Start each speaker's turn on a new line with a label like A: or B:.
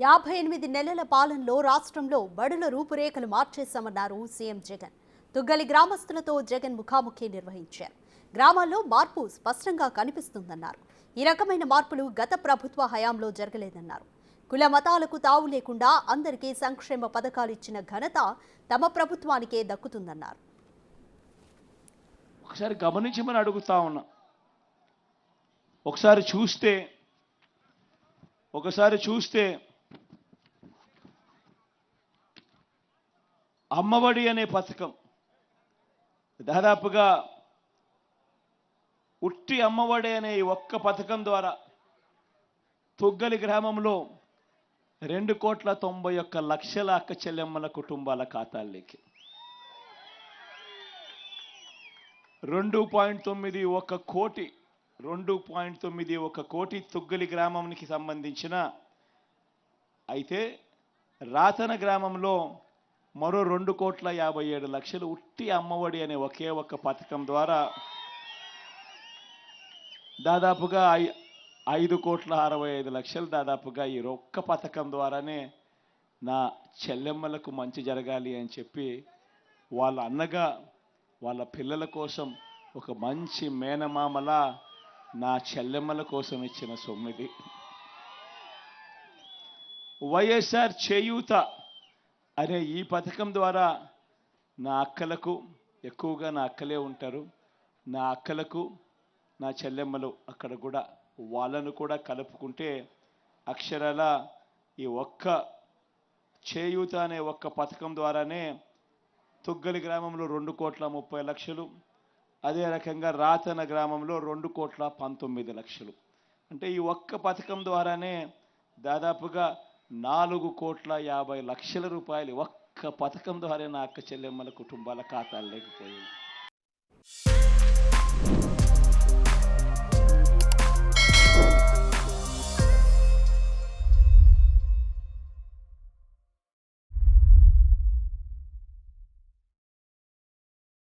A: 58 నెలల పాలనలో రాష్ట్రంలో బడుల రూపురేఖలు మార్చేశామన్నారు సీఎం జగన్. తుగ్గలి గ్రామస్తులతో జగన్ ముఖాముఖి నిర్వహించారు. గ్రామాల్లో మార్పు స్పష్టంగా కనిపిస్తుందన్నారు. ఈ రకమైన మార్పులు గత ప్రభుత్వ హయాంలో జరగలేదన్నారు. కుల మతాలకు తావు లేకుండా అందరికీ సంక్షేమ పథకాలు ఇచ్చిన ఘనత తమ ప్రభుత్వానికే దక్కుతుందన్నారు.
B: ఒకసారి గమనించమని అడుగుతా ఉన్నా. ఒకసారి చూస్తే అమ్మఒడి అనే పథకం దాదాపుగా ఉట్టి అమ్మఒడి అనే ఒక్క పథకం ద్వారా తుగ్గలి గ్రామంలో 2,91,00,000 అక్క చెల్లెమ్మల కుటుంబాల ఖాతాల్లోకి 2.91 కోటి తుగ్గలి గ్రామానికి సంబంధించిన అయితే రాతన గ్రామంలో మరో 2,57,00,000 ఉట్టి అమ్మఒడి అనే ఒకే ఒక్క పథకం ద్వారా దాదాపుగా 5,65,00,000 దాదాపుగా ఈ ఒక్క పథకం ద్వారానే నా చెల్లెమ్మలకు మంచి జరగాలి అని చెప్పి వాళ్ళ అన్నగా వాళ్ళ పిల్లల కోసం ఒక మంచి మేనమామలా నా చెల్లెమ్మల కోసం ఇచ్చిన సొమ్మిది. వైఎస్ఆర్ చేయూత అనే ఈ పథకం ద్వారా నా అక్కలకు, ఎక్కువగా నా అక్కలే ఉంటారు, నా అక్కలకు నా చెల్లెమ్మలు అక్కడ కూడా వాళ్ళను కూడా కలుపుకుంటే అక్షరాల ఈ ఒక్క చేయూత అనే ఒక్క పథకం ద్వారానే తుగ్గలి గ్రామంలో 2,30,00,000, అదే రకంగా రాతన గ్రామంలో 2,19,00,000. అంటే ఈ ఒక్క పథకం ద్వారానే దాదాపుగా 4,50,00,000 రూపాయలు ఒక్క పథకం ద్వారా నా అక్క చెల్లెమ్మల కుటుంబాల ఖాతాల్లోకి పోయింది.